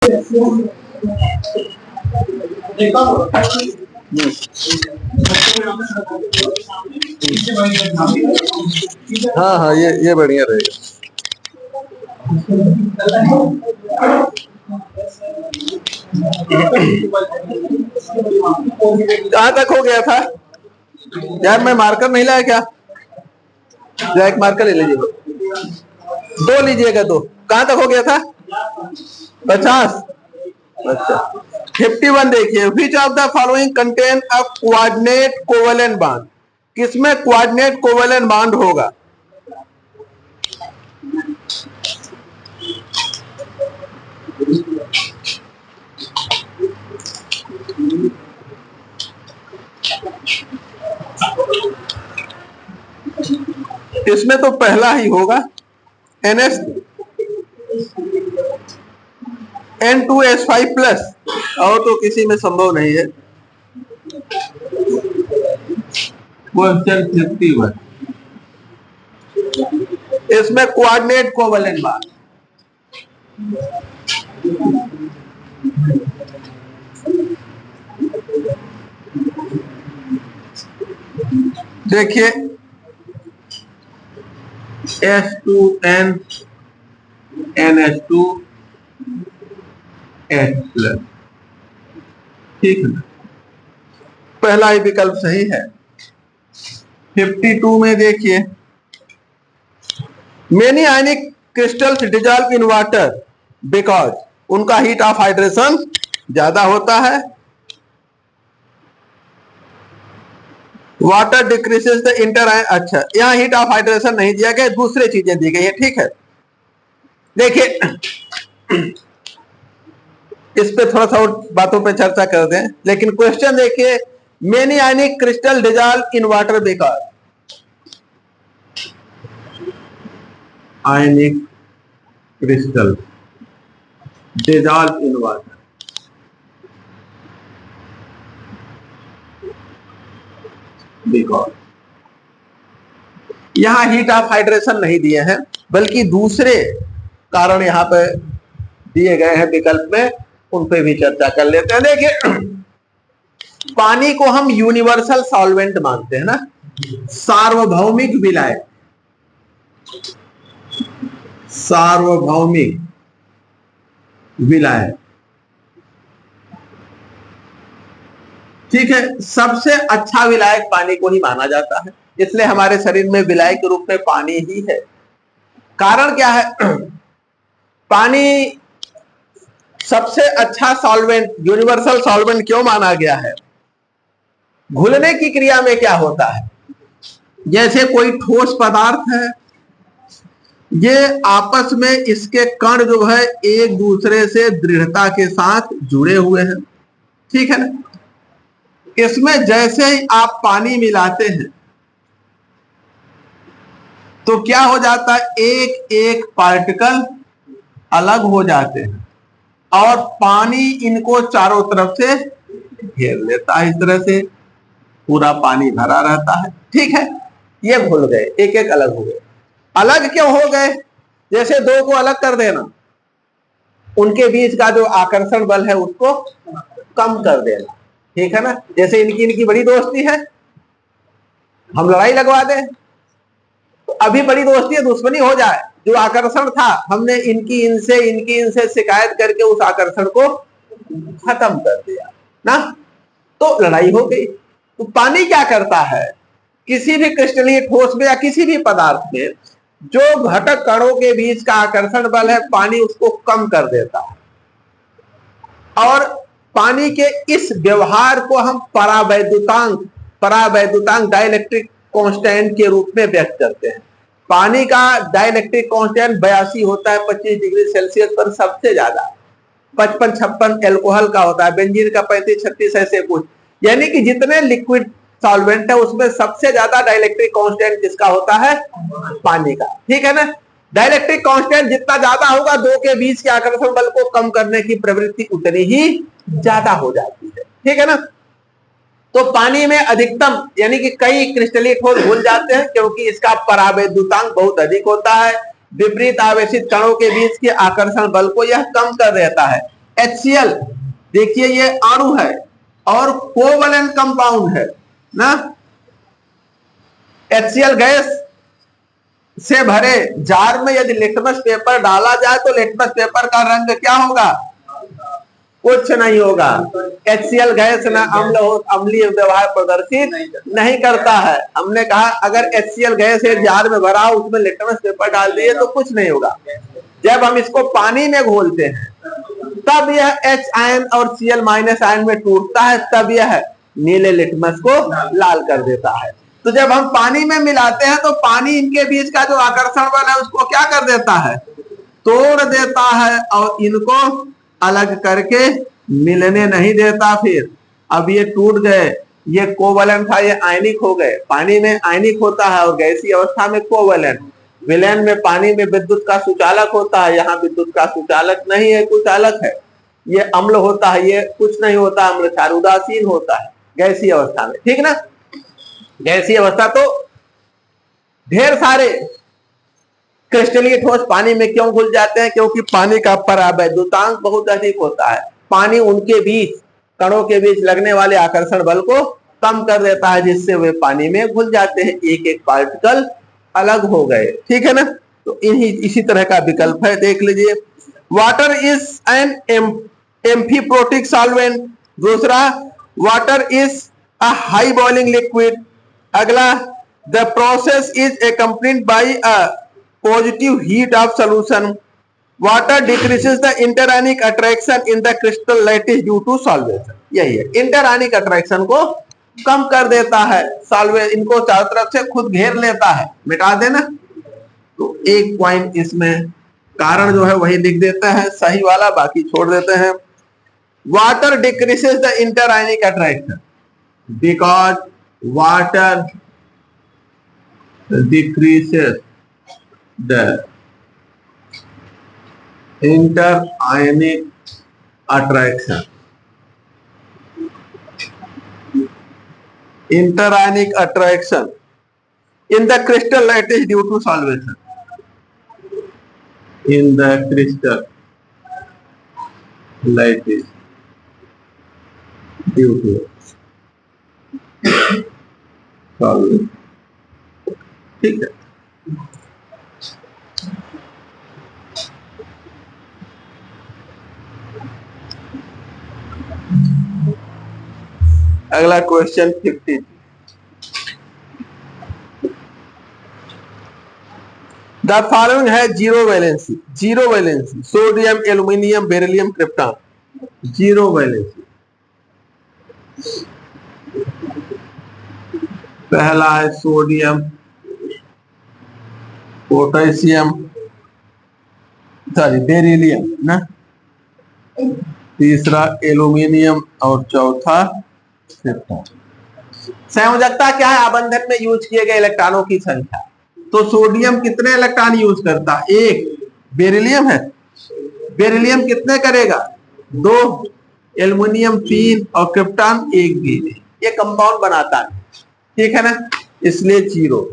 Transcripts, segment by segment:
हाँ हाँ, ये बढ़िया रहेगा। कहाँ तक हो गया था यार? मैं मार्कर नहीं लाया क्या? जरा एक मार्कर ले लीजिए, दो लीजिएगा। दो कहाँ तक हो गया था? 50। अच्छा, 51 देखिए, which of the following contain a coordinate covalent bond? किसमें कोऑर्डिनेट कोवेलेंट बॉन्ड होगा? इसमें तो पहला ही होगा, NH N2H5+, और तो किसी में संभव नहीं है। क्वेश्चन 51, इसमें कोऑर्डिनेट कोवेलेंट बॉन्ड। देखिए, H2N NH2H+, ठीक है ना? पहला ही विकल्प सही है। 52 में देखिए, many ionic crystals dissolve in water because उनका हीट ऑफ हाइड्रेशन ज्यादा होता है। Water decreases the inter. अच्छा, यहां हीट ऑफ हाइड्रेशन नहीं दिया गया, दूसरे चीजें दी गई है, ठीक है। देखिए, इस पे थोड़ा सा और बातों पे चर्चा कर दें, लेकिन क्वेश्चन देखिए, many ionic crystal dissolve in water because ionic crystal dissolve in water, because यहां हीट ऑफ हाइड्रेशन नहीं दिए हैं, बल्कि दूसरे कारण यहां पे दिए गए हैं विकल्प में, उन पे भी चर्चा कर लेते हैं। देखिए, पानी को हम यूनिवर्सल सॉल्वेंट मानते हैं ना, सार्वभौमिक विलायक, सार्वभौमिक विलायक, ठीक है। सबसे अच्छा विलायक पानी को ही माना जाता है, इसलिए हमारे शरीर में विलायक के रूप में पानी ही है। कारण क्या है? पानी सबसे अच्छा सॉल्वेंट, यूनिवर्सल सॉल्वेंट क्यों माना गया है? घुलने की क्रिया में क्या होता है, जैसे कोई ठोस पदार्थ है, ये आपस में इसके कण जो है एक दूसरे से दृढ़ता के साथ जुड़े हुए हैं, ठीक है ना। इसमें जैसे ही आप पानी मिलाते हैं तो क्या हो जाता है, एक एक पार्टिकल अलग हो जाते हैं और पानी इनको चारों तरफ से घेर लेता है। इस तरह से पूरा पानी भरा रहता है, ठीक है। ये घुल गए, एक एक अलग हो गए। अलग क्यों हो गए? जैसे दो को अलग कर देना, उनके बीच का जो आकर्षण बल है उसको कम कर देना, ठीक है ना। जैसे इनकी बड़ी दोस्ती है, हम लड़ाई लगवा दें तो अभी बड़ी दोस्ती है, दुश्मनी हो जाए, जो आकर्षण था हमने इनकी इनसे शिकायत करके उस आकर्षण को खत्म कर दिया ना, तो लड़ाई हो गई। तो पानी क्या करता है, किसी भी क्रिस्टलीय ठोस में या किसी भी पदार्थ में जो घटक कणों के बीच का आकर्षण बल है, पानी उसको कम कर देता है। और पानी के इस व्यवहार को हम परावैद्युतांक डाइलेक्ट्रिक कांस्टेंट के रूप में व्यक्त करते हैं। पानी का डाइलेक्ट्रिक कांस्टेंट 82 होता है 25 डिग्री सेल्सियस पर, सबसे ज्यादा 55-56 एल्कोहल का होता है, बेंजीन का 35-36 ऐसे कुछ। यानी कि जितने लिक्विड सॉल्वेंट है उसमें सबसे ज्यादा डाइलेक्ट्रिक कांस्टेंट किसका होता है? पानी का, ठीक है ना। डाइलेक्ट्रिक कांस्टेंट जितना ज्यादा होगा, दो के बीच के आकर्षण बल को कम करने की प्रवृत्ति उतनी ही ज्यादा हो जाती है, ठीक है ना। तो पानी में अधिकतम यानी कि कई क्रिस्टलीय ठोस घुल जाते हैं क्योंकि इसका परावैद्युतांक बहुत अधिक होता है। विपरीत आवेशित कणों के बीच के आकर्षण बल को यह कम कर देता है। HCl, देखिए ये अणु है और कोवलेंट कंपाउंड है ना। HCl गैस से भरे जार में यदि लिटमस पेपर डाला जाए तो लिटमस पेपर का रंग क्या होगा? कुछ नहीं होगा। HCl गैस ना अम्लीय व्यवहार प्रदर्शित नहीं करता है। हमने कहा अगर HCl गैस एक जार में भरा हो उसमें लिटमस पेपर डाल दिए तो कुछ नहीं होगा। जब हम इसको पानी में घोलते हैं तब यह H आयन और Cl माइनस आयन में टूटता है, तब यह नीले लिटमस को लाल कर देता है। तो जब हम पानी में मिलाते हैं तो पानी इनके बीच का जो आकर्षण बल है उसको क्या कर देता है? तोड़ देता है और इनको अलग करके मिलने नहीं देता। फिर अब ये टूट गए, ये कोवलेंट था, ये आयनिक हो गए। पानी में आयनिक होता है और गैसीय अवस्था में कोवलेंट। विलयन में पानी में विद्युत का सुचालक होता है, यहाँ विद्युत का सुचालक नहीं है, कुछ अलग है। ये अम्ल होता है, ये कुछ नहीं होता, अम्ल क्षार उदासीन होता है गैसीय अवस्था में, ठीक ना। गैसीय अवस्था तो ढेर सारे क्रिस्टलीय ठोस पानी में क्यों घुल जाते हैं? क्योंकि पानी का परावैद्युतांक बहुत अधिक होता है। पानी उनके बीच, कणों के बीच लगने वाले आकर्षण बल को कम कर देता है, जिससे वे पानी में घुल जाते हैं, एक एक पार्टिकल अलग हो गए, ठीक है ना। तो इसी तरह का विकल्प है, देख लीजिए। Water is an amphiprotic solvent. दूसरा, water is a high boiling liquid. अगला, the process is accompanied by a positive heat of solution. Water decreases the interionic attraction in the crystal lattice due to solvation. यही है, इंटरआयनिक attraction को कम कर देता है, solvent इनको चारों तरफ से खुद घेर लेता है, मिटा देना। तो एक पॉइंट इसमें कारण जो है वही लिख देते हैं सही वाला, बाकी छोड़ देते हैं। Water decreases the interionic attraction because water decreases the interionic attraction. Interionic attraction in the crystal lattice due to solvation. In the crystal lattice due to solvation. ठीक है। अगला क्वेश्चन 50। द फॉलोइंग है zero valency. Zero valency sodium, aluminium, beryllium, krypton. Zero valency. पहला है sodium, potassium, sorry beryllium ना, तीसरा aluminium और चौथा क्रिप्टॉन। संयोजकता क्या है? आबंधन में यूज किए गए इलेक्ट्रॉनों की संख्या। तो सोडियम कितने इलेक्ट्रॉन यूज करता है? एक। बेरिलियम है, बेरिलियम कितने करेगा? दो। एल्यूमिनियम 3 और क्रिप्टॉन 1 भी। ये कंपाउंड बनाता है, ठीक है ना, इसलिए जीरो।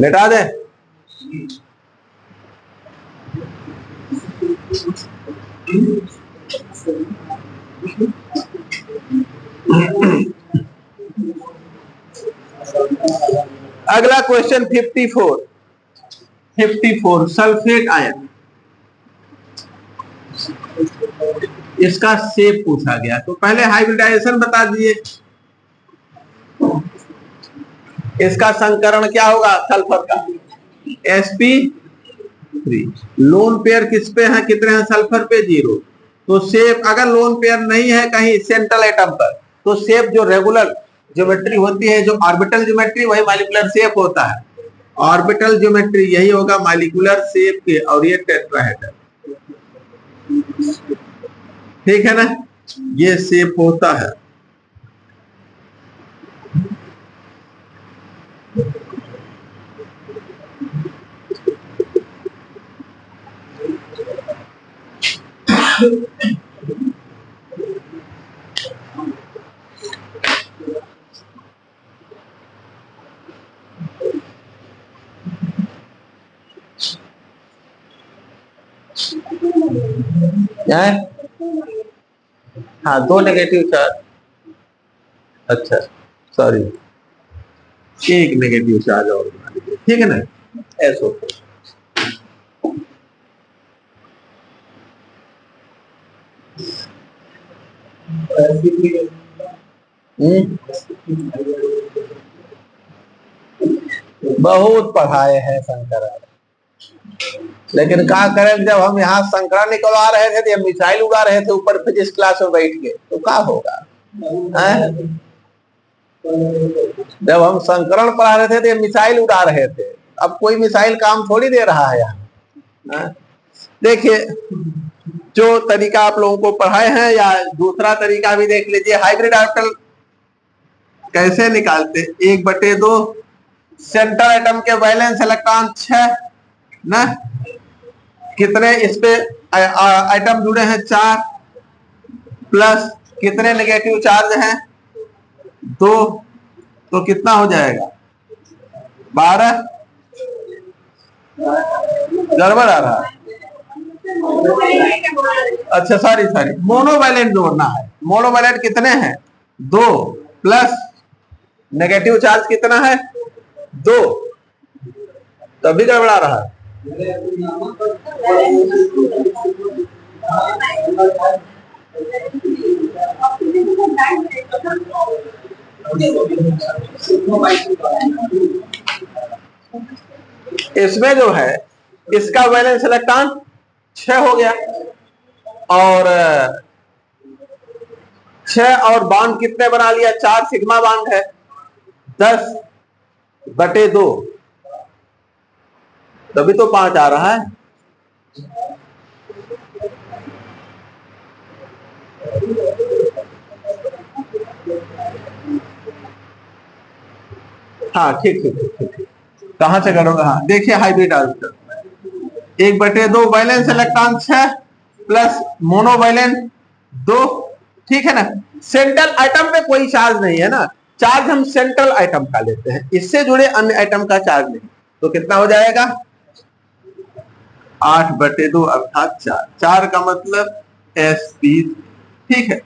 लेटा दे। अगला क्वेश्चन 54। 54 सल्फेट आयन, इसका शेप पूछा गया। तो पहले हाइब्रिडाइजेशन बता दिए। इसका संकरण क्या होगा सल्फर का? sp3। लोन पेयर किस पे है? कितने हैं सल्फर पे? 0। तो शेप, अगर लोन पेयर नहीं है कहीं सेंट्रल एटम पर, तो शेप जो रेगुलर ज्योमेट्री होती है, जो ऑर्बिटल ज्योमेट्री, वही मॉलिक्यूलर शेप होता है। ऑर्बिटल ज्योमेट्री यही होगा मॉलिक्यूलर शेप के, और ये टेट्राहेड्रल, ठीक है ना, ये शेप होता है। क्या है? हाँ, 2 नेगेटिव चार्ज, अच्छा सॉरी, 1 नेगेटिव चार्ज और बना लीजिए, ठीक है ना, ऐसा होता है। बहुत पढ़ाए हैं शंकराचार्य, लेकिन क्या करें, जब हम यहाँ संकरा निकलवा रहे थे तो ये मिसाइल उड़ा रहे थे ऊपर फिजिक्स क्लास में बैठ के, तो क्या होगा? जब हम संकरण पढ़ा रहे थे तो ये मिसाइल उड़ा रहे थे, अब कोई मिसाइल काम थोड़ी दे रहा है यहाँ। देखिए, जो तरीका आप लोगों को पढ़ाए हैं, या दूसरा तरीका भी देख लीजिए, हाइब्रिड ऑर्बिटल कैसे निकालते? 1/2 सेंट्रल एटम के वैलेंस इलेक्ट्रॉन 6 ना, कितने इस पे आइटम जुड़े हैं? 4, प्लस कितने नेगेटिव चार्ज हैं? 2, तो कितना हो जाएगा? 12। गड़बड़ आ रहा है, अच्छा सॉरी, मोनोवैलेंट जोड़ना है। मोनोवैलेंट कितने हैं? 2, प्लस नेगेटिव चार्ज कितना है? 2, तभी गड़बड़ा रहा है। इसमें जो है, इसका वैलेंस इलेक्ट्रॉन 6 हो गया, और 6 और बॉन्ड कितने बना लिया? 4 सिग्मा बॉन्ड है, 10/2, तभी तो 5 आ रहा है। हाँ ठीक ठीक ठीक ठीक, कहां से करोगे? हाँ देखिए, hybrid orbital 1/2 valence electron 6 plus monovalent 2, ठीक है ना। सेंट्रल आइटम पे कोई चार्ज नहीं है ना, चार्ज हम सेंट्रल आइटम का लेते हैं, इससे जुड़े अन्य आइटम का चार्ज नहीं, तो कितना हो जाएगा? 8/2 अर्थात 4, 4 का मतलब sp, ठीक है।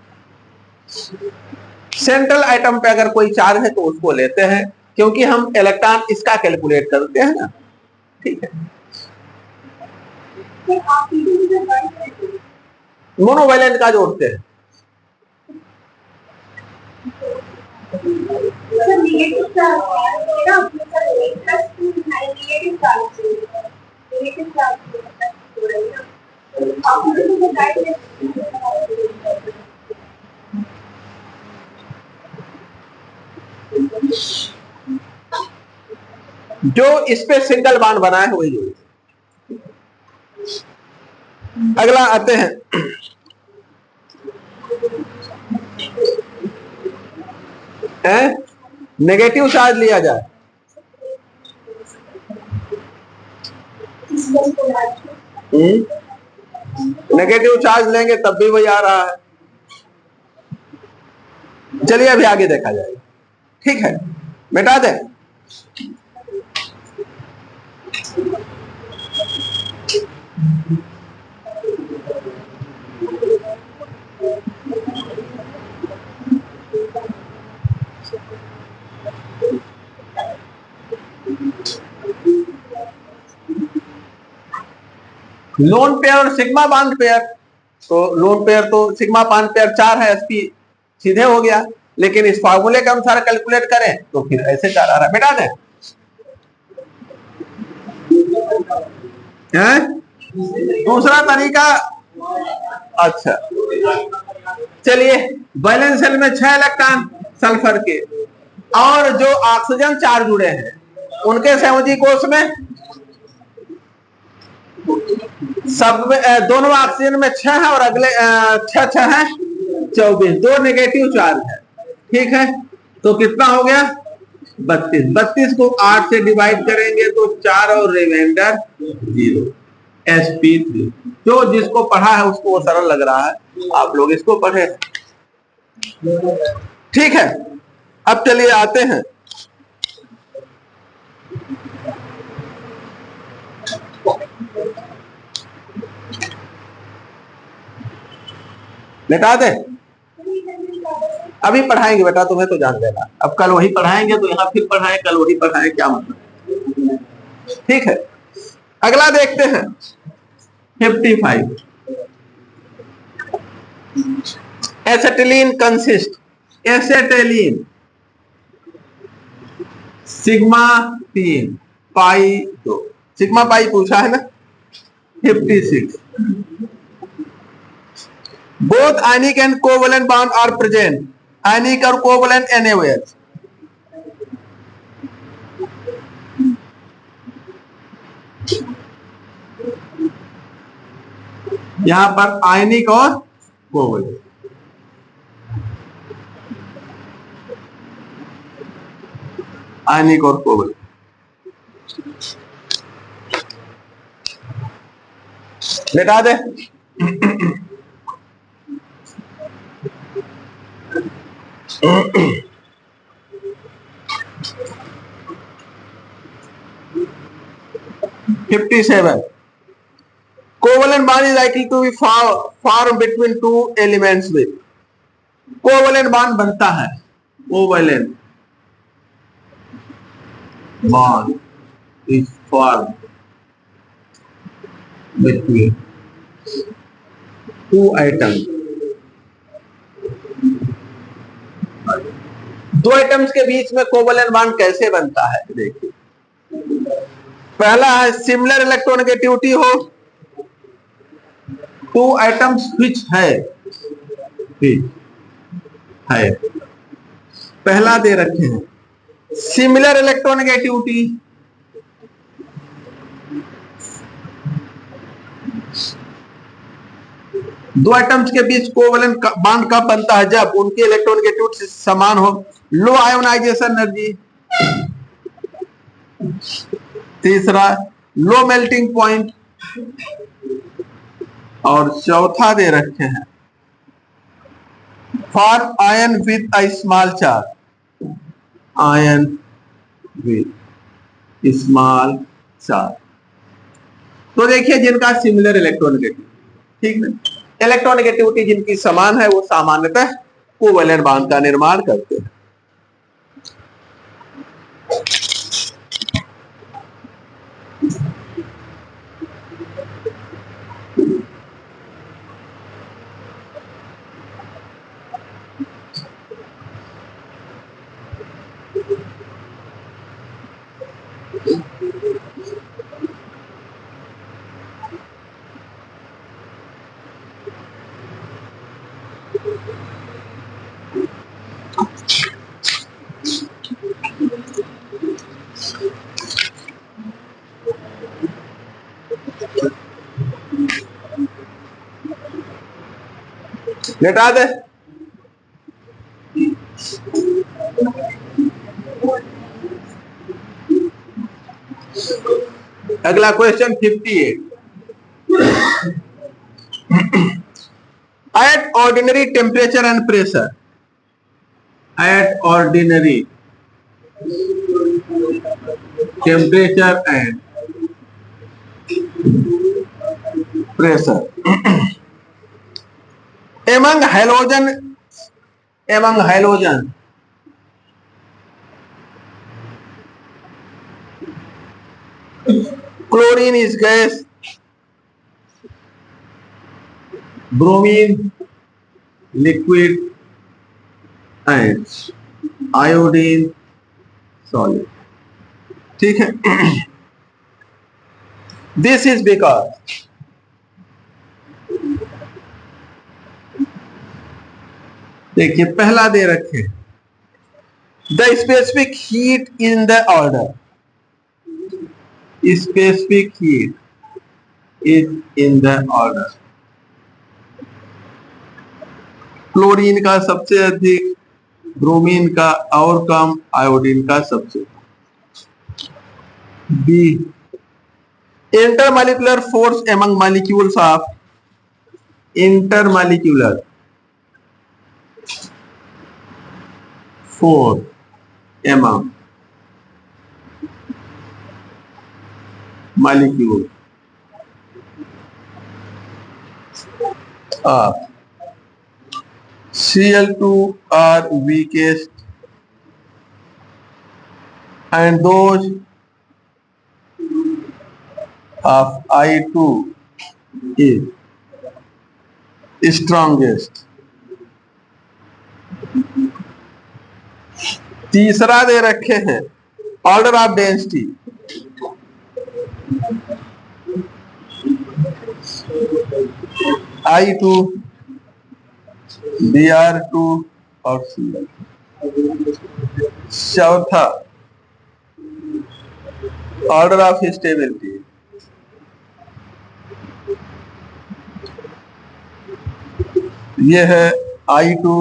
सेंट्रल आइटम पे अगर कोई चार्ज है तो उसको लेते हैं, क्योंकि हम इलेक्ट्रॉन इसका कैलकुलेट करते हैं ना, ठीक है। मोनोवैलेंट का जोड़ते हैं, जो इस पे सिंगल बॉन्ड बना है वही जोड़ते। अगला आते हैं, नेगेटिव चार्ज लिया जाए, नेगेटिव चार्ज लेंगे तब भी वही आ रहा है। चलिए अभी आगे देखा जाएगा, ठीक है, मिटा दें। लोन पेयर और सिग्मा बॉन्ड पेयर, तो लोन पेयर तो सिग्मा बॉन्ड पेयर 4 है, sp सीधे हो गया, लेकिन इस फार्मूले के अनुसार कैलकुलेट करें तो फिर ऐसे 4 आ रहा है। मिटा दें, दूसरा तरीका, अच्छा चलिए, वैलेंस शेल में 6 इलेक्ट्रॉन सल्फर के, और जो ऑक्सीजन 4 जुड़े हैं, उनके संयोजी कोष में सब में दोनों ऑक्सीजन में 6 है और अगले 6 है 24, 2 नेगेटिव चार्ज है। ठीक है, तो कितना हो गया 32। 32 को 8 से डिवाइड करेंगे तो 4 और रिमाइंडर 0, sp3। जो जिसको पढ़ा है उसको वो सरल लग रहा है, आप लोग इसको पढ़े। ठीक है, अब चलिए आते हैं लेटा दे। अभी पढ़ाएंगे बेटा, तुम्हें तो जान लेना। अब कल वही पढ़ाएंगे तो यहाँ फिर पढ़ाएं, कल वही पढ़ाएं, क्या मतलब। ठीक है, अगला देखते हैं 55। Acetylene consist, acetylene sigma 3 pi 2, sigma pi पूछा है ना। 56 both ionic and covalent bond are present, ionic और कोवलेंट एनीवेयर। यहां पर आयनिक और कोवलेंट, आयनिक और कोवलेंट। लेटा दे। (57) covalent bond is likely to be form between two elements with, covalent bond बनता है, covalent bond is form between two items, दो आइटम्स के बीच में कोवलेंट बॉन्ड कैसे बनता है देखिए। पहला है सिमिलर इलेक्ट्रोनेगेटिविटी हो, टू आइटम्स विच है, पहला दे रखे हैं सिमिलर इलेक्ट्रोनेगेटिविटी, दो आइटम्स के बीच कोवलेंट बॉन्ड कब बनता है, जब उनकी इलेक्ट्रोनेगेटिविटी समान हो, लो आयोनाइजेशन एनर्जी, तीसरा लो मेल्टिंग पॉइंट, और चौथा दे रखे हैं for ion with a small charge, ion with small charge. तो देखिए जिनका सिमिलर इलेक्ट्रोनेगेटिविटी, ठीक है, इलेक्ट्रोनेगेटिविटी जिनकी समान है वो सामान्यतः कोवलेंट बॉन्ड का निर्माण करते हैं। लेटा दे। अगला question 58। At ordinary temperature and pressure, at ordinary temperature and pressure among halogen chlorine is gas, bromine liquid and iodine solid। ठीक है, this is because देखिए पहला दे रखे the specific heat in the order, specific heat is in the order. Chlorine का सबसे अधिक, bromine का और कम, आयोडीन का सबसे कम। B, intermolecular force among molecules of, intermolecular force among molecule of Cl2 are weakest and those of I2 is strongest. तीसरा दे रखे हैं order of density, I2, Br2 और Cl2। चौथा ऑर्डर ऑफ स्टेबिलिटी, ये है I2,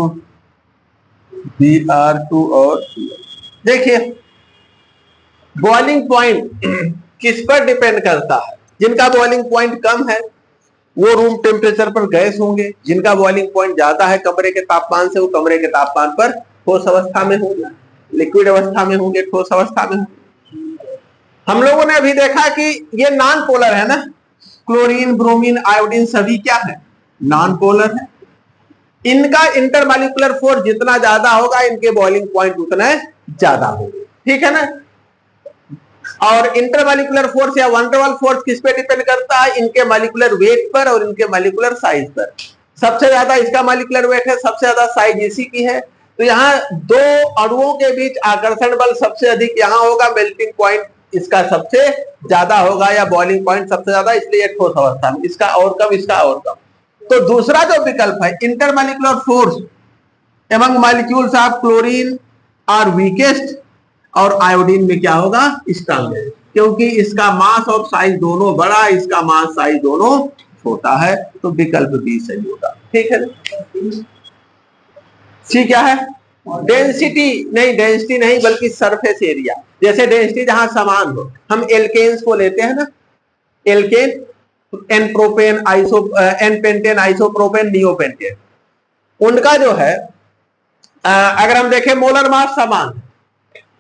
Br2 और Cl2। देखिए boiling point किस पर डिपेंड करता है। जिनका बॉइलिंग पॉइंट कम है वो रूम टेम्परेचर पर गैस होंगे, जिनका बॉइलिंग पॉइंट ज्यादा है कमरे के तापमान से, वो कमरे के तापमान पर ठोस अवस्था में होंगे, लिक्विड अवस्था में होंगे, ठोस अवस्था में होंगे। हम लोगों ने अभी देखा कि ये नॉन पोलर है ना, क्लोरीन, ब्रोमीन, आयोडीन सभी क्या है, नॉन पोलर है। इनका इंटरमॉलिक्यूलर फोर्स जितना ज्यादा होगा इनके बॉइलिंग पॉइंट उतना ज्यादा होगा, ठीक है ना। और इंटरमॉलिक्यूलर फोर्स या वनडरवाल फोर्स किस पे डिपेंड करता है, इनके मॉलिक्यूलर वेट पर और इनके मॉलिक्यूलर साइज पर। सबसे ज्यादा इसका मॉलिक्यूलर वेट है, सबसे ज्यादा साइज इसी की है। तो यहाँ दो अणुओं के बीच आकर्षण बल सबसे अधिक यहाँ होगा, मेल्टिंग पॉइंट इसका सबसे ज्यादा होगा या बॉइलिंग पॉइंट सबसे ज्यादा, इसलिए ठोस अवस्था में, इसका और कम, इसका और कम। तो दूसरा जो विकल्प है intermolecular force among molecules of chlorine are weakest, और आयोडीन में क्या होगा, स्ट्रॉन्गेस्ट, क्योंकि इसका मास और साइज दोनों बड़ा, इसका मास साइज दोनों छोटा है। तो विकल्प बी सही होगा, ठीक है। सी क्या है, डेंसिटी नहीं, डेंसिटी नहीं बल्कि सरफेस एरिया। जैसे डेंसिटी जहां समान हो, हम एल्केन्स को लेते हैं ना, alkane, n propane, n pentane, isopropane, neopentane, उनका जो है अगर हम देखें मोलर मास समान,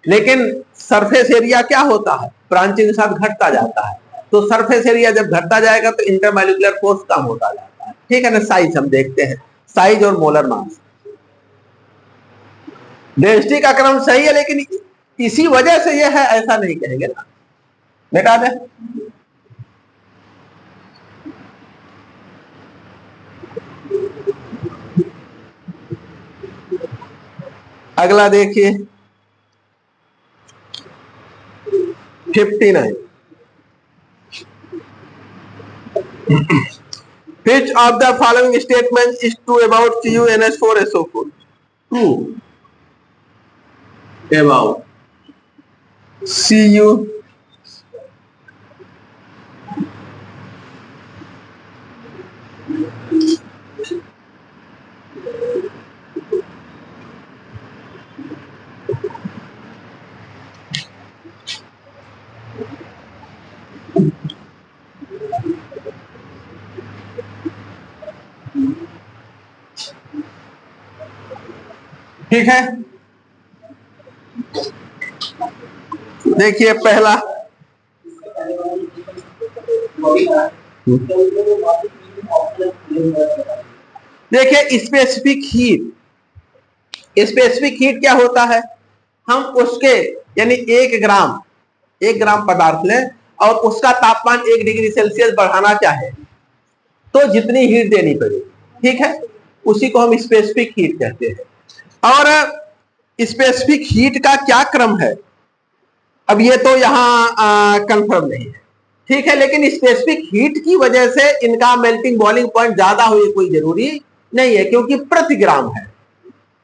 लेकिन सरफेस एरिया क्या होता है, ब्रांचिंग के साथ घटता जाता है। तो सरफेस एरिया जब घटता जाएगा तो इंटरमॉलिक्यूलर फोर्स कम होता जाता है, ठीक है ना। साइज हम देखते हैं, साइज और मोलर मास, डेंसिटी का क्रम सही है, लेकिन इसी वजह से यह है ऐसा नहीं कहेंगे ना, बेटा दे। अगला देखिए 59, which of the following statements is true about CuNH4SO4? True about Cu ठीक है। देखिए पहला, देखिए स्पेसिफिक हीट, स्पेसिफिक हीट क्या होता है, हम उसके यानी 1 ग्राम पदार्थ लें और उसका तापमान 1 डिग्री सेल्सियस बढ़ाना चाहे तो जितनी हीट देनी पड़ेगी, ठीक है, उसी को हम स्पेसिफिक हीट कहते हैं। और स्पेसिफिक हीट का क्या क्रम है, अब ये तो यहां कंफर्म नहीं है, ठीक है, लेकिन स्पेसिफिक हीट की वजह से इनका मेल्टिंग बॉइलिंग पॉइंट ज्यादा हो ये कोई जरूरी नहीं है, क्योंकि प्रति ग्राम है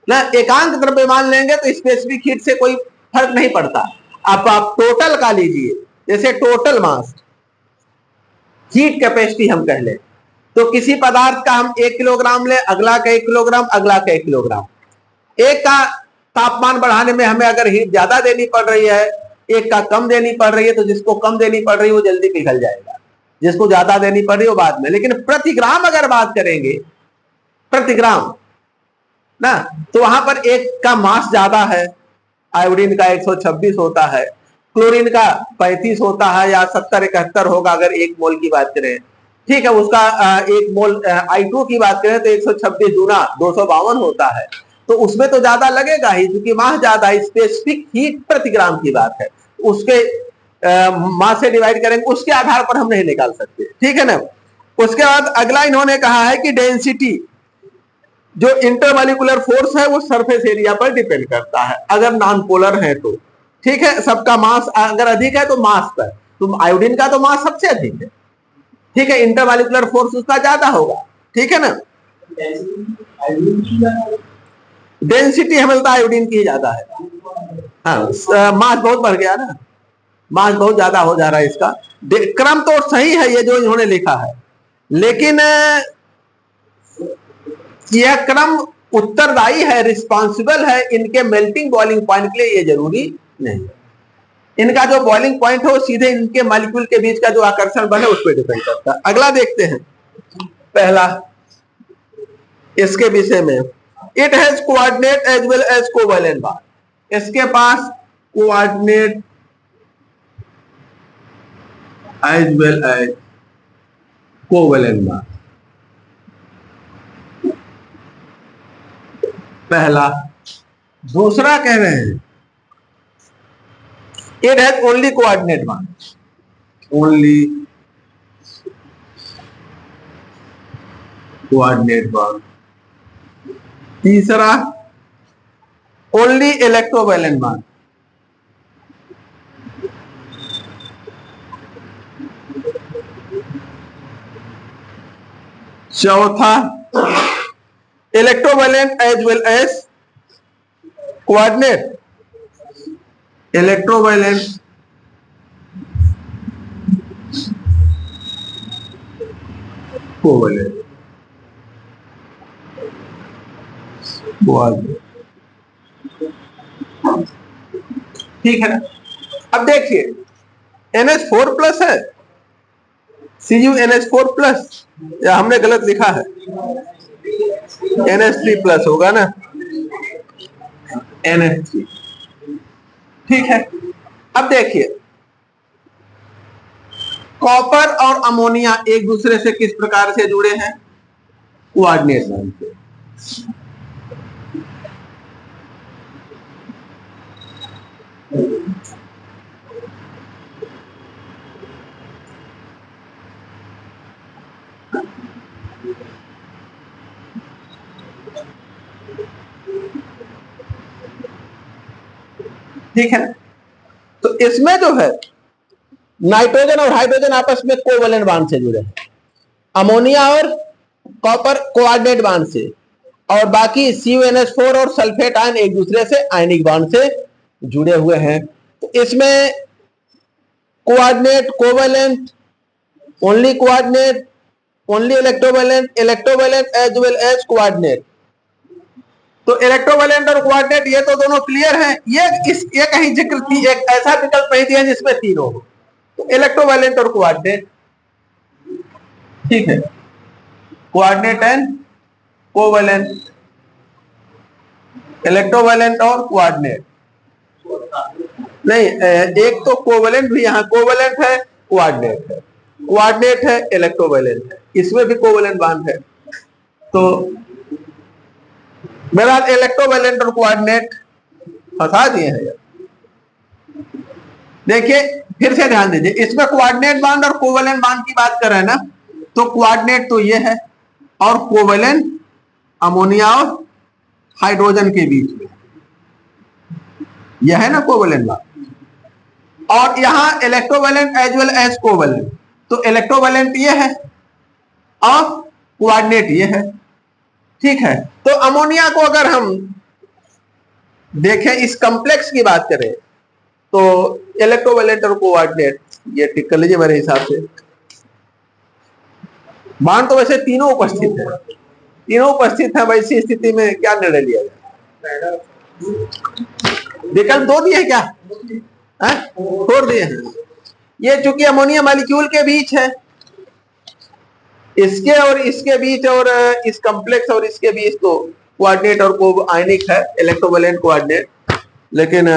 ना। एकांक द्रव्यमान लेंगे तो स्पेसिफिक हीट से कोई फर्क नहीं पड़ता। आप टोटल का लीजिए जैसे टोटल मास, हीट कैपेसिटी हम कह ले, तो किसी पदार्थ का हम 1 किलोग्राम ले, अगला का 1 किलोग्राम, अगला का 1 किलोग्राम, एक का तापमान बढ़ाने में हमें अगर हीट ज्यादा देनी पड़ रही है, एक का कम देनी पड़ रही है, तो जिसको कम देनी पड़ रही है वो जल्दी पिघल जाएगा, जिसको ज्यादा देनी पड़ रही है वो बाद में। लेकिन प्रति ग्राम अगर बात करेंगे, प्रति ग्राम ना, तो वहां पर एक का मास ज्यादा है, आयोडीन का 126 होता है, क्लोरीन का 35 होता है या 70-71 होगा अगर 1 मोल की बात करें, ठीक है। उसका 1 मोल I2 की बात करें तो 126 दूना 252 होता है, तो उसमें तो ज्यादा लगेगा ही, क्योंकि मास ज्यादा है। स्पेसिफिक हीट प्रति ग्राम की बात है, उसके मास से डिवाइड करेंगे, उसके आधार पर हम नहीं निकाल सकते, ठीक है ना। उसके बाद अगला इन्होंने कहा है कि डेंसिटी, जो इंटरमॉलिक्यूलर फोर्स है वो सरफेस एरिया पर डिपेंड करता है, अगर नॉन पोलर है तो, ठीक है। सबका मास अगर अधिक है तो मास पर, तो आयोडीन का तो मास सबसे अधिक है, ठीक है, इंटरमॉलिक्यूलर फोर्स उसका ज्यादा होगा, ठीक है ना। डेंसिटी हमें लगता है आयोडीन की ज्यादा है, हाँ, मास बहुत बढ़ गया ना, मास बहुत ज्यादा हो जा रहा है इसका। क्रम तो सही है ये जो इन्होंने लिखा है, लेकिन यह क्रम उत्तरदायी है, रिस्पॉन्सिबल है इनके मेल्टिंग बॉइलिंग पॉइंट के लिए, ये जरूरी नहीं। इनका जो बॉइलिंग पॉइंट है वो सीधे इनके मॉलिक्यूल के बीच का जो आकर्षण बल है उस पर डिपेंड करता है। अगला देखते हैं, पहला इसके विषय में, it has coordinate as well as covalent bond, इसके पास coordinate as well as covalent bond, पहला। दूसरा कह रहे हैं it has only coordinate bond, only coordinate bond. तीसरा ओनली इलेक्ट्रोवैलेंट बॉन्ड, चौथा electrovalent as well as coordinate, electrovalent covalent coordinate, ठीक है ना। अब देखिए NH4 प्लस है, CuNH4 प्लस, या हमने गलत लिखा है, NH3 प्लस होगा ना, NH3, ठीक है। अब देखिए कॉपर और अमोनिया एक दूसरे से किस प्रकार से जुड़े हैं, कोऑर्डिनेट बॉन्ड से। ठीक है, तो इसमें जो है नाइट्रोजन और हाइड्रोजन आपस में कोवैलेंट बॉन्ड से जुड़े हैं, अमोनिया और कॉपर कोऑर्डिनेट बॉन्ड से, और बाकी CuNH4 और सल्फेट आयन एक दूसरे से आयनिक बॉन्ड से जुड़े हुए हैं। तो इसमें coordinate, covalent, only coordinate, only electrovalent, electrovalent as well as coordinate. तो इलेक्ट्रोवैलेंट और कोऑर्डिनेट ये तो दोनों क्लियर हैं, ये कहीं जिक्र की एक ऐसा विकल्प नहीं दिया जिसमें तीनों हो, तो इलेक्ट्रोवैलेंट और कोऑर्डिनेट, ठीक है, कोऑर्डिनेट एंड कोवैलेंट, इलेक्ट्रोवैलेंट और कोऑर्डिनेट नहीं, एक तो कोवैलेंट भी, यहाँ कोवैलेंट है, कोऑर्डिनेट है, कोऑर्डिनेट है, इलेक्ट्रोवैलेंट है, इसमें भी कोवैलेंट बॉन्ड है। तो मेरा इलेक्ट्रोवैलेंट और कोऑर्डिनेट फंसा दिए हैं यार। देखिए फिर से ध्यान दीजिए, इसमें कोऑर्डिनेट बॉन्ड और कोवैलेंट बॉन्ड की बात कर रहे हैं ना, तो कोऑर्डिनेट तो ये है, और कोवैलेंट अमोनिया और हाइड्रोजन के बीच में, यह है ना कोवैलेंट बॉन्ड। और यहां electrovalent as well as covalent, तो इलेक्ट्रोवैलेंट ये है और कोऑर्डिनेट ये है, ठीक है। तो अमोनिया को अगर हम देखें, इस कॉम्प्लेक्स की बात करें, तो इलेक्ट्रोवैलेंट और कोऑर्डिनेट ये टिक कर लीजिए मेरे हिसाब से। बांड तो वैसे तीनों उपस्थित है, तीनों उपस्थित है, वैसी स्थिति में क्या निर्णय लिया जाए? विकल्प दो दिए क्या? छोड़ दिए हैं। ये चूंकि अमोनिया मॉलिक्यूल के बीच है, इसके और इसके बीच और इस कॉम्प्लेक्स और इसके बीच तो कोऑर्डिनेट और को आयनिक है, इलेक्ट्रोवैलेंट कोऑर्डिनेट, लेकिन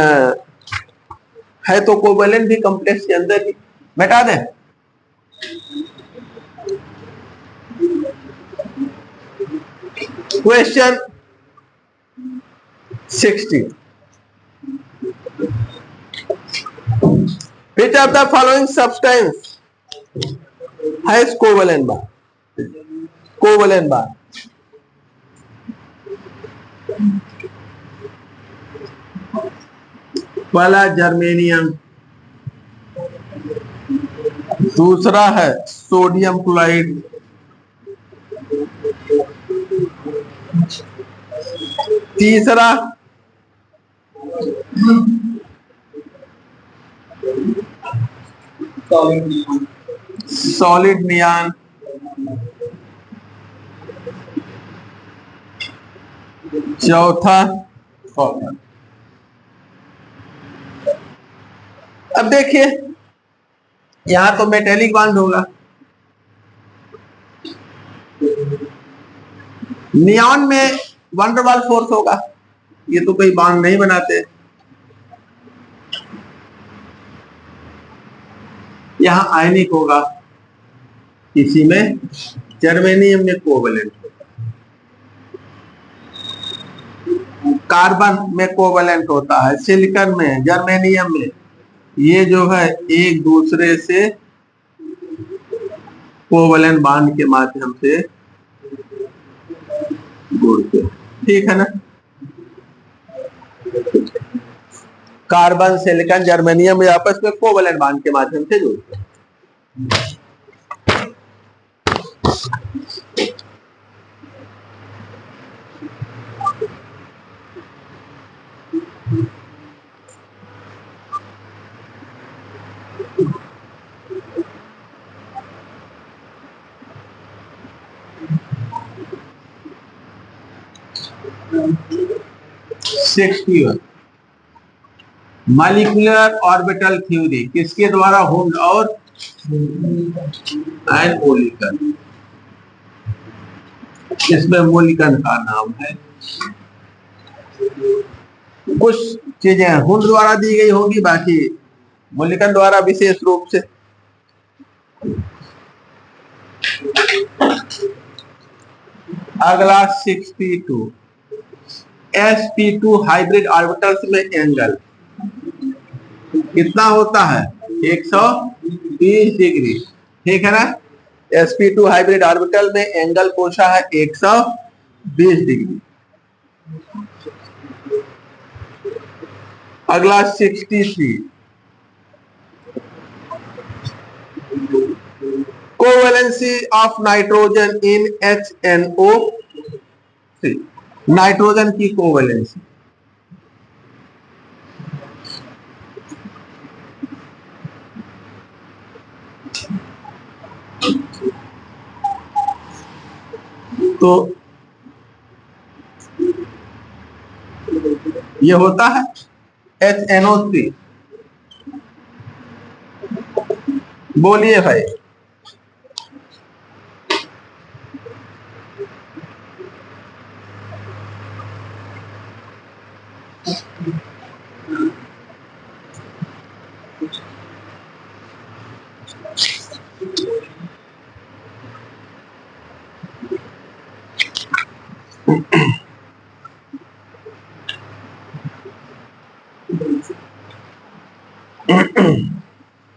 है तो कोवैलेंट भी कॉम्प्लेक्स के अंदर ही। मिटा दें। Question 60, which of the following substance has covalent bond? Covalent bond. पहला जर्मेनियम, दूसरा है सोडियम क्लोराइड, तीसरा सॉलिड नियॉन, चौथा कॉपर। अब देखिए यहां तो मेटेलिक बॉन्ड होगा, नियॉन में वन डर वाल्स फोर्स होगा, ये तो कोई बॉन्ड नहीं बनाते। यहां आयनिक होगा, इसी में जर्मेनियम में कोवैलेंट, कार्बन में कोवैलेंट होता है, सिलिकॉन में, जर्मेनियम में, ये जो है एक दूसरे से कोवैलेंट बॉन्ड के माध्यम से जुड़ते हैं। ठीक है ना? कार्बन, सिलिकॉन, जर्मेनियम आपस में कोवैलेंट बॉन्ड के माध्यम से जुड़ते हैं। मॉलिक्यूलर ऑर्बिटल थ्योरी किसके द्वारा? हुंड और मोलिकन, इसमें मोलिकन का नाम है। कुछ चीजें हुंड द्वारा दी गई होंगी, बाकी मोलिकन द्वारा विशेष रूप से। अगला 62, sp2 हाइब्रिड ऑर्बिटल्स में एंगल कितना होता है? 120 डिग्री। ठीक है ना? sp2 हाइब्रिड ऑर्बिटल में एंगल पूछा है 120 डिग्री। अगला 63, covalency of nitrogen in HNO3, nitrogen की कोवैलेंसी। तो ये होता है HNO3। बोलिए भाई।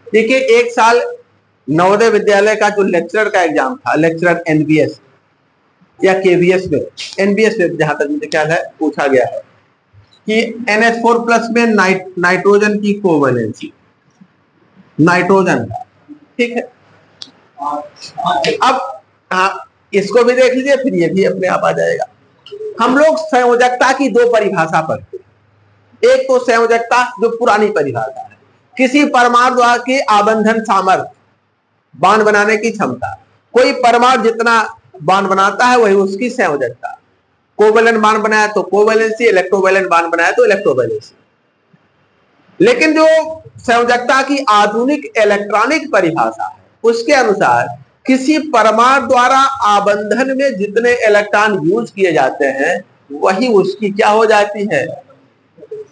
देखिए एक साल नवोदय विद्यालय का जो लेक्चरर का एग्जाम था, लेक्चरर एनबीएस या केवीएस में, एनबीएस में जहां तक मुझे ख्याल है पूछा गया है कि NH4+ में नाइट्रोजन की कोवैलेंसी, नाइट्रोजन। ठीक है? अब इसको भी देख लीजिए, फिर ये भी अपने आप आ जाएगा। हम लोग संयोजकता की दो परिभाषा पढ़ते हैं। एक तो संयोजकता जो पुरानी परिभाषा है, किसी परमाणु द्वारा की आबंधन सामर्थ्य, बांड बनाने की क्षमता। कोई परमाणु जितना बांड बनाता है वही उसकी संयोजकता। कोवेलेंट बांड बनाया तो कोवेलेंसी, इलेक्ट्रोवैलेंट बांड बनाया तो इलेक्ट्रोवैलेंसी। लेकिन जो संयोजकता की आधुनिक इलेक्ट्रॉनिक परिभाषा है उसके अनुसार किसी परमाणु द्वारा आबंधन में जितने इलेक्ट्रॉन यूज किए जाते हैं वही उसकी क्या हो जाती है,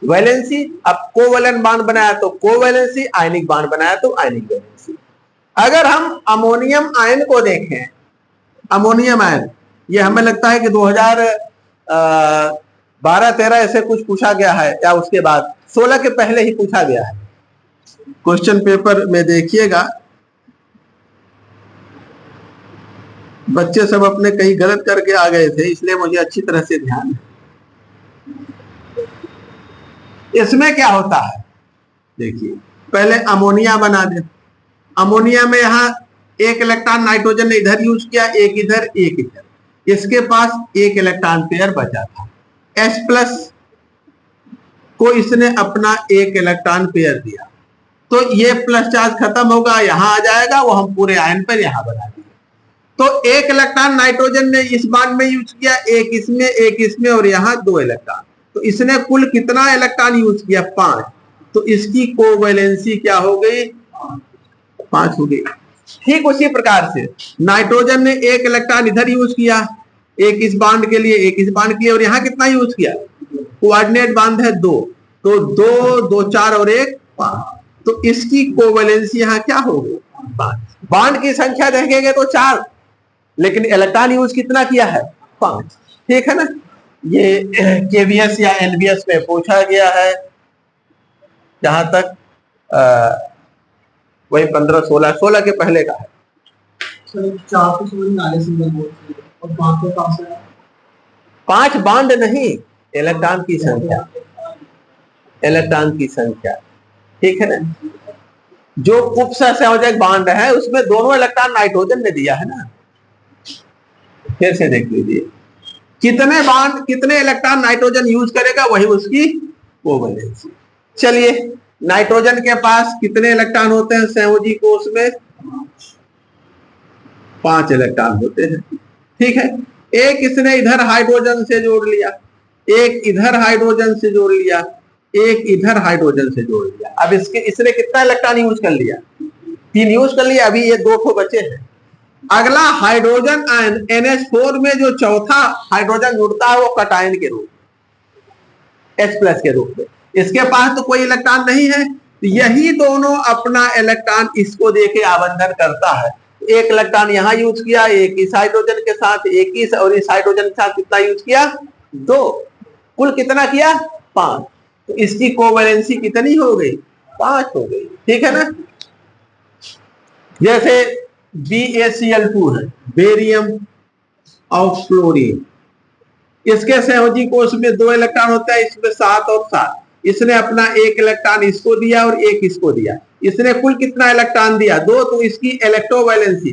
वैलेंसी। अब कोवेलेंट बांड बनाया तो कोवेलेंसी, आयनिक बांड बनाया तो आयनिक वैलेंसी। अगर हम अमोनियम आयन को देखें, अमोनियम आयन ये हमें लगता है कि 2012-13 ऐसे कुछ पूछा गया है या उसके बाद 16 के पहले ही पूछा गया है। क्वेश्चन पेपर में देखिएगा, बच्चे सब अपने कहीं गलत करके आ गए थे, इसलिए मुझे अच्छी तरह से ध्यान है। इसमें क्या होता है देखिए, पहले अमोनिया बना दे। अमोनिया में यहाँ एक इलेक्ट्रॉन नाइट्रोजन ने इधर यूज किया, एक इधर एक इधर, इसके पास एक इलेक्ट्रॉन पेयर बचा था। H+ को इसने अपना एक इलेक्ट्रॉन पेयर दिया तो ये प्लस चार्ज खत्म होगा, यहां आ जाएगा, वो हम पूरे आयन पर यहां बना देंगे। तो एक इलेक्ट्रॉन नाइट्रोजन ने इस बांड में यूज किया, एक इसमें और यहाँ 2 इलेक्ट्रॉन, तो इसने कुल कितना इलेक्ट्रॉन यूज किया, 5। तो इसकी कोवैलेंसी क्या हो गई, 5 हो गई। ठीक उसी प्रकार से नाइट्रोजन ने एक इलेक्ट्रॉन इधर यूज किया, एक इस बांड के लिए, एक इस बांड के लिए, और यहाँ कितना यूज किया, कोऑर्डिनेट बांड है 2, तो 2 2 4 और 1 5, तो इसकी कोवैलेंसी यहाँ क्या हो गई, 5। बांड की संख्या देखेंगे तो 4, लेकिन इलेक्ट्रॉन यूज कितना किया है, 5। ठीक है ना, ये केवीएस या एनबीएस में पूछा गया है। जहां तक वही 15-16 के पहले का है। 5 बांड नहीं, इलेक्ट्रॉन की संख्या, इलेक्ट्रॉन की संख्या। ठीक है ना, जो उपसंयोजक बांड है उसमें दोनों इलेक्ट्रॉन नाइट्रोजन ने दिया है ना। फिर से देख लीजिए, कितने बांड कितने इलेक्ट्रॉन नाइट्रोजन यूज करेगा वही उसकी कोवैलेंसी। चलिए, नाइट्रोजन के पास कितने इलेक्ट्रॉन होते हैं संयोजी कोष में, 5 इलेक्ट्रॉन होते हैं। ठीक है, एक इसने इधर हाइड्रोजन से जोड़ लिया, एक इधर हाइड्रोजन से जोड़ लिया, एक इधर हाइड्रोजन से जोड़ लिया। अब इसने कितना इलेक्ट्रॉन यूज कर लिया, 3 यूज कर लिया, अभी ये 2 ठो बचे हैं। अगला हाइड्रोजन आयन NH4 में जो चौथा हाइड्रोजन जुड़ता है वो कटायन के रूप, H+ के रूप में। इसके पास तो कोई इलेक्ट्रॉन नहीं है, यही दोनों अपना इलेक्ट्रॉन इसको देके आबंधन करता है। एक इलेक्ट्रॉन यहां यूज किया, एक इस हाइड्रोजन के साथ, एक इस, और इस हाइड्रोजन के साथ कितना यूज किया, 2, कुल कितना किया, 5। तो इसकी कोवैलेंसी कितनी हो गई, 5 हो गई। ठीक है ना, जैसे BaCl2 है, बेरियम ऑफ फ्लोरीन, इसके संयोजी कोष में 2 इलेक्ट्रॉन होता है, इसमें 7 और 7। इसने अपना एक इलेक्ट्रॉन इसको दिया और एक इसको दिया, इसने कुल कितना इलेक्ट्रॉन दिया, 2, तो इसकी इलेक्ट्रोवैलेंसी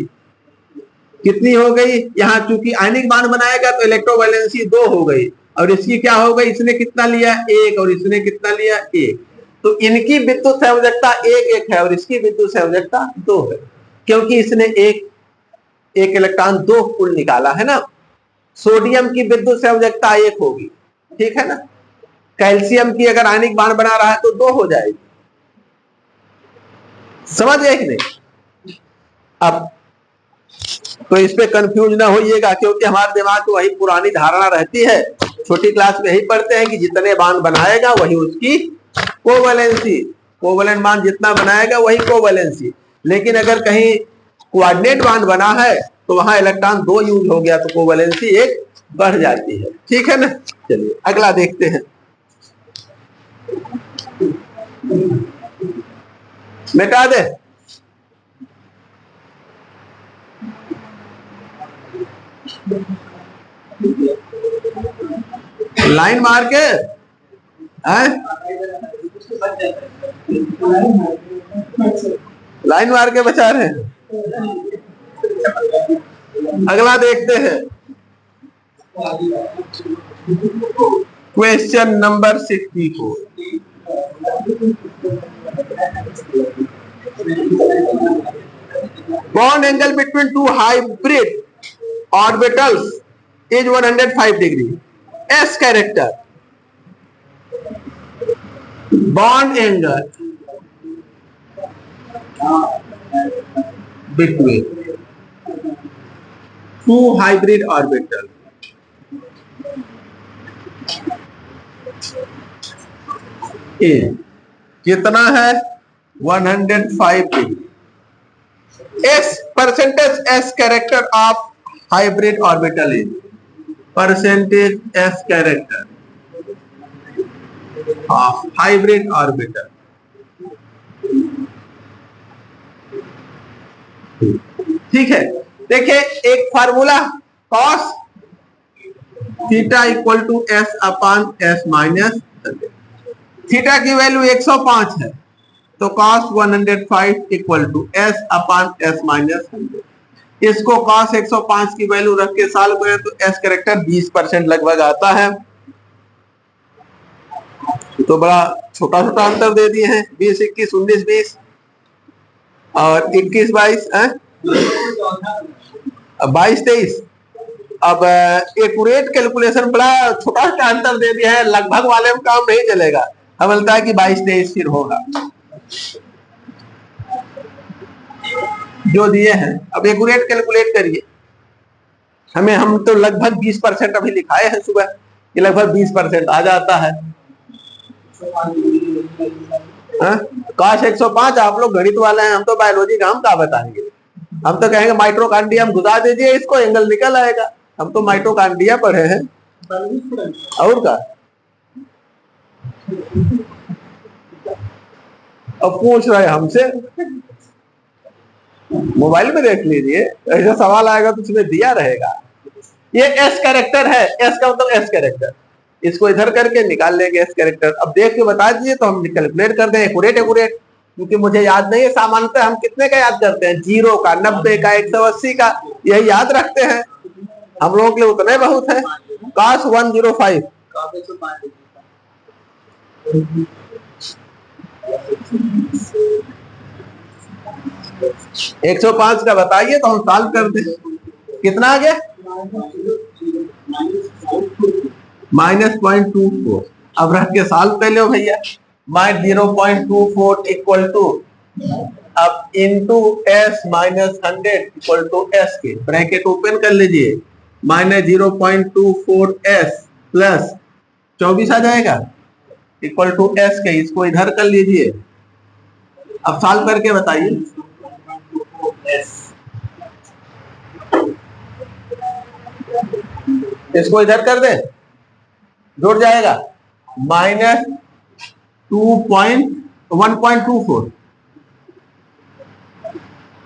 कितनी हो गई, यहाँ चूंकि आयनिक बांड बनाएगा तो इलेक्ट्रोवैलेंसी 2 हो गई, और इसकी क्या हो गई, इसने कितना लिया, 1, और इसने कितना लिया, 1। तो इनकी विद्युत संयोजकता 1-1 है और इसकी विद्युत संयोजकता 2 है, क्योंकि इसने एक इलेक्ट्रॉन 2 कुल निकाला है ना। सोडियम की विद्युत संयोजकता 1 होगी, ठीक है ना। कैल्शियम की अगर आयनिक बांड बना रहा है तो 2 हो जाएगी, समझ गए कि नहीं। अब तो इस पे कंफ्यूज ना होइएगा, क्योंकि हमारे दिमाग में वही पुरानी धारणा रहती है, छोटी क्लास में यही पढ़ते हैं कि जितने बांड बनाएगा वही उसकी कोवैलेंसी, कोवैलेंट बांड जितना बनाएगा वही कोवैलेंसी। लेकिन अगर कहीं कोऑर्डिनेट बांड बना है तो वहां इलेक्ट्रॉन 2 यूज हो गया तो कोवैलेंसी 1 बढ़ जाती है, ठीक है ना। चलिए अगला देखते हैं, मिटा दे, लाइन मार के लाइन मार के बचा रहे हैं। अगला देखते हैं, question number 64। Bond angle between two hybrid orbitals is 105 degree. S character. Bond angle between two hybrid orbitals. ए कितना है 105 degree. S percentage S character of hybrid orbital is percentage S character of hybrid orbital. ठीक है, देखिए एक formula cos theta equal to S upon S minus. Theta की value 105 है तो cos 105 equal to S upon S minus 100. इसको cos 105 की value रख के सॉल्व करें तो S कैरेक्टर 20% लगभग आता है. तो बड़ा छोटा छोटा अंतर दे दिए हैं. 20 21 19 20 और 21 22 22 23. अब एक्यूरेट कैलकुलेशन बड़ा छोटा छोटा अंतर दे दिया है. लगभग वाले में काम नहीं चलेगा. हमें लगता है कि 22 23 फिर होगा जो दिए हैं. अब एक्यूरेट कैलकुलेट करिए. हम तो लगभग 20% अभी लिखाए हैं सुबह कि लगभग 20% आ जाता है. काश 105. आप लोग गणित वाले हैं, हम तो बायोलॉजी का हम क्या बताएंगे. हम तो कहेंगे माइटोकॉन्ड्रियम घुसा दीजिए इसको, एंगल निकल आएगा. हम तो माइटोकॉन्ड्रिया पढ़े हैं और क्या. अब पूछ रहे हमसे, मोबाइल में देख लीजिए. ऐसा सवाल आएगा तो उसमें दिया रहेगा. ये एस कैरेक्टर है. एस का मतलब एस कैरेक्टर. इसको इधर करके निकाल लेंगे एस कैरेक्टर. अब देख के बता दीजिए तो हम कैलकुलेट कर दें. एक्यूरेट क्योंकि मुझे याद नहीं है. सामान्यतः हम कितने का याद करते हैं? 0 का, 90 का, 180 का, यही याद रखते हैं. हम लोगों के लिए उतने बहुत है. cos 105 105 का बताइए तो हम सॉल्व कर दें. कितना आ गया? -0.24. अब रख के सॉल्व कर लो भैया. -0.24 इक्वल टू अब into S minus 100 equal to S के ब्रैकेट ओपन कर लीजिए. -0.24 S प्लस 24 आ जाएगा इक्वल टू S के. इसको इधर कर लीजिए. अब सॉल्व करके बताइए. इसको इधर कर दे, जुड़ जाएगा. -1.24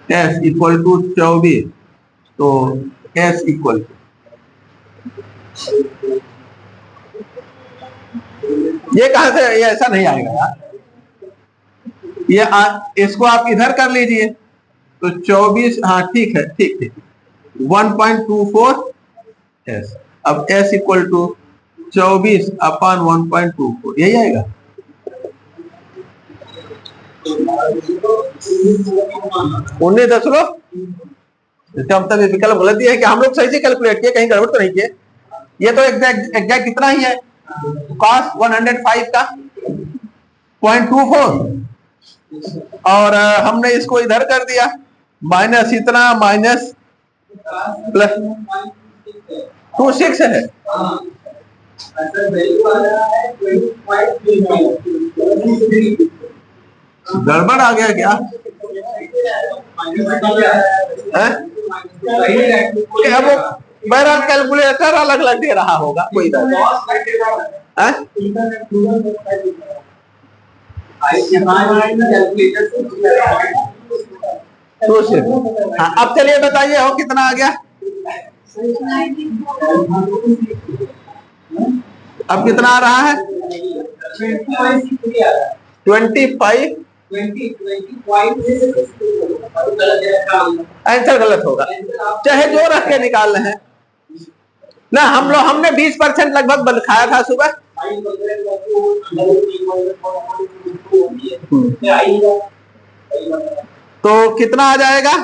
S इक्वल टू 24. तो S इक्वल ये कहां से, ये ऐसा नहीं आएगा यार. ये इसको आप इधर कर लीजिए तो 24. हाँ ठीक है, ठीक 1.24 S. अब S इक्वल टू 24 अपान 1.24 यही आएगा. उन्नीस 10 लो. इसका मतलब ये विकल्प गलत है कि हम लोग सही से कैलकुलेट किए, कहीं गड़बड़ तो नहीं किए. ये तो एग्जैक्ट कितना ही है. cos 105 का 0.24 और हमने इसको इधर कर दिया. माइनस इतना माइनस प्लस 26 है. गड़बड़ आ गया क्या? अब मेरा कैलकुलेटर अलग अलग दे रहा होगा कोई बात. हाँ अब चलिए बताइए हो कितना आ गया. अब कितना आ रहा है? 25. आंसर गलत होगा, चाहे जो रख के निकाल रहे हैं ना. हमने 20% लगभग दिखाया था सुबह. तो कितना आ जाएगा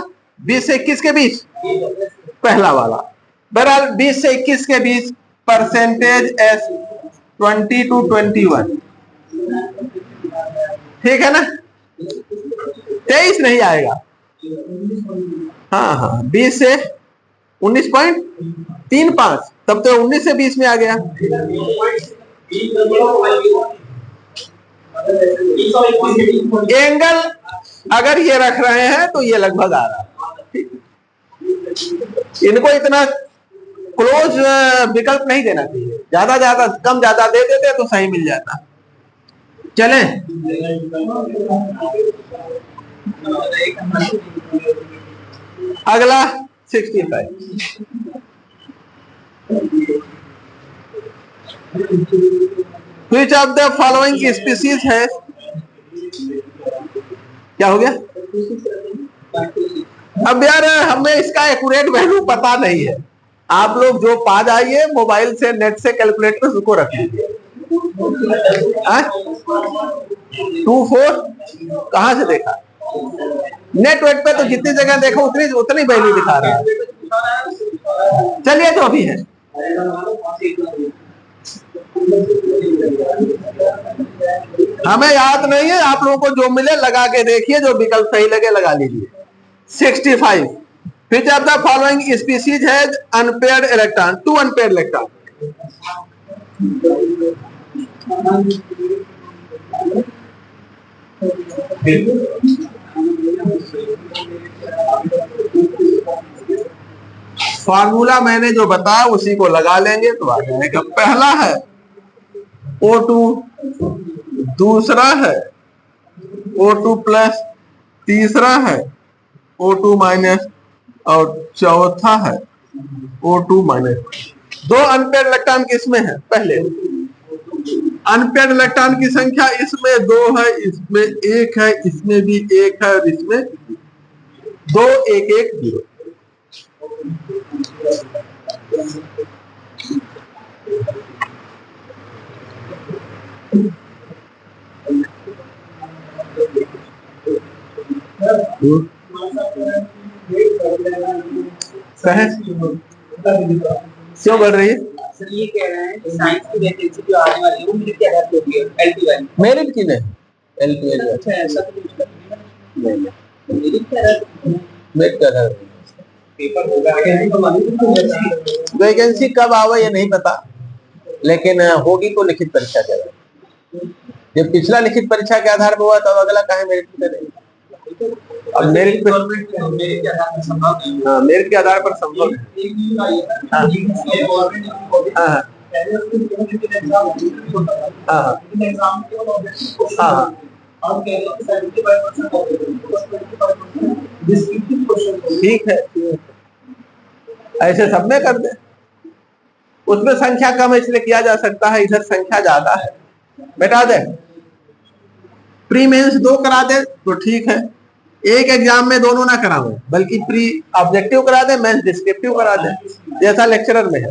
20 से 21 के बीच, पहला वाला। बहरहाल 20 से 21 के बीच परसेंटेज एस 20 to 21, ठीक है ना। 23 नहीं आएगा। हाँ हाँ, 20 से 19.35, तब तो 19 से 20 में आ गया। एंगल अगर ये रख रहे हैं तो ये लगभग आ रहा है। इनको इतना क्लोज विकल्प नहीं देना चाहिए, ज्यादा ज्यादा कम ज्यादा दे देते तो सही मिल जाता। चलें, अगला 65। Which of the following species है, क्या हो गया? अब यार हमें इसका एक्यूरेट वैल्यू पता नहीं है। आप लोग जो पा जाइए मोबाइल से, नेट से कैलकुलेटर उसको रख लीजिए। 24 कहां से देखा? नेटवर्क पे तो जितनी जगह देखो उतनी वैल्यू दिखा रहा है। चलिए जो भी है, हमें याद नहीं है, आप लोगों को जो मिले लगा के देखिए, जो विकल्प सही लगे लगा लीजिए। 65, which of the following species has unpaired electron, 2 unpaired electron? Formula मैंने जो बताया उसी को लगा लेंगे तो आ जाएगा। पहला है O2, दूसरा है O2 प्लस, तीसरा है O2 माइनस और चौथा है O2 माइनस। 2 अनपेयर्ड इलेक्ट्रॉन किसमें है? पहले अनपेयर्ड इलेक्ट्रॉन की संख्या इसमें 2 है, इसमें 1 है, इसमें भी 1 है और इसमें 2, 1, 1, 0। क्यों बढ़ रही है? सर ये कह रहे हैं साइंस की वैकेंसी जो आने वाली है वो मेरिट के आधार पे होगी, एलटी वाली। मेरिट की नहीं, एलटी वाली। अच्छा, ऐसा तो कुछ नहीं, मेरिट के आधार पे पेपर होगा आगे। वैकेंसी कब आवे ये नहीं पता, लेकिन होगी तो लिखित परीक्षा के आधार। जब पिछला लिखित परीक्षा के आधार पर हुआ तब अगला काहे मेरिट पे नहीं? अब मेरिट पे, मेरिट के आधार पर संभव नहीं। हाँ, मेरिट के आधार पर संभव है। ठीक है, ऐसे सब में कर दे। उसमें संख्या कम है इसलिए किया जा सकता है, इधर संख्या ज्यादा है, बैठा दे। प्री मेंस 2 करा दे तो ठीक है, एक एग्जाम में दोनों ना कराओ, बल्कि प्री ऑब्जेक्टिव करा दे, मेंस डिस्क्रिप्टिव करा दे, जैसा लेक्चरर में है।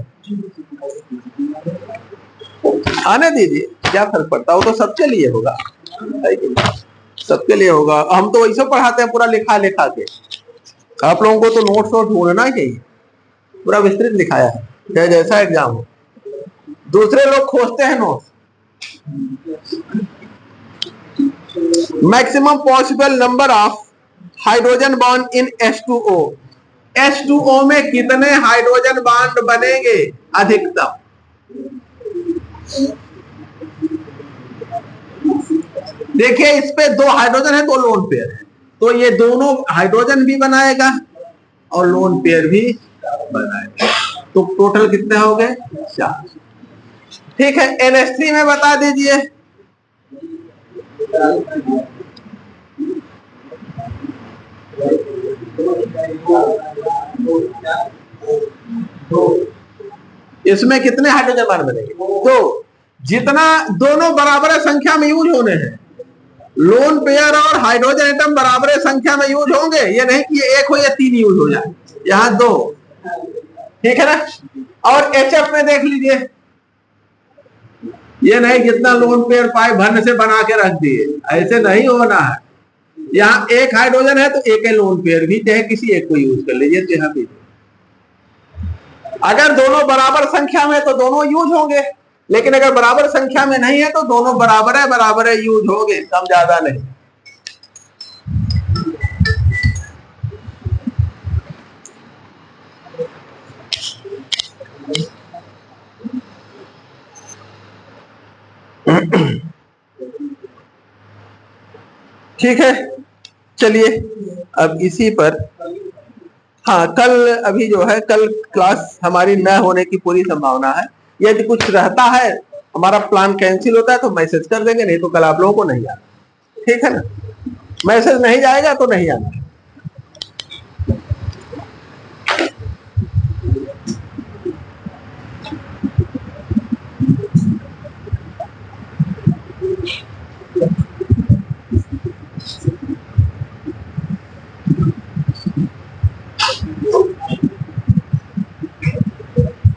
आने दीजिए, क्या फर्क पड़ता है, वो तो सबके लिए होगा, सबके लिए होगा। हम तो वैसे पढ़ाते हैं पूरा लिखा लिखा के, आप लोगों को तो नोट्स और ढूंढना चाहिए, पूरा विस्तृत लिखाया है, चाहे जैसा एग्जाम हो। दूसरे लोग खोजते हैं notes. Maximum possible number of hydrogen bond in H2O, H2O में कितने हाइड्रोजन बॉन्ड बनेंगे अधिकतम? देखिए इस पे 2 हाइड्रोजन है, 2 लोन पेयर है, तो ये दोनों हाइड्रोजन भी बनाएगा और लोन पेयर भी बनाएगा, तो टोटल कितने हो गए? 4। ठीक है, NH3 में बता दीजिए। इसमें कितने हाइड्रोजन बॉन्ड बनेंगे? 2। जितना दोनों बराबर संख्या में यूज होने हैं, लोन पेयर और हाइड्रोजन एटम बराबर संख्या में यूज होंगे, ये नहीं कि 1 हो या 3 यूज हो जाए, यहाँ 2, ठीक है ना। और HF में देख लीजिए, ये नहीं जितना लोन पेयर पाए भन से बना के रख दिए, ऐसे नहीं होना है। यहाँ एक हाइड्रोजन है तो एक लोन पेयर भी चाहे किसी एक को यूज कर लीजिए, तो यहाँ भी अगर दोनों बराबर संख्या में तो दोनों यूज होंगे, लेकिन अगर बराबर संख्या में नहीं है तो दोनों बराबर है यूज होंगे, कम ज्यादा नहीं। ठीक है, चलिए अब इसी पर, हाँ कल अभी जो है कल क्लास हमारी न होने की पूरी संभावना है। यदि कुछ रहता है, हमारा प्लान कैंसिल होता है तो मैसेज कर देंगे, नहीं तो कल आप लोगों को नहीं आना, ठीक है ना। मैसेज नहीं जाएगा तो नहीं आना।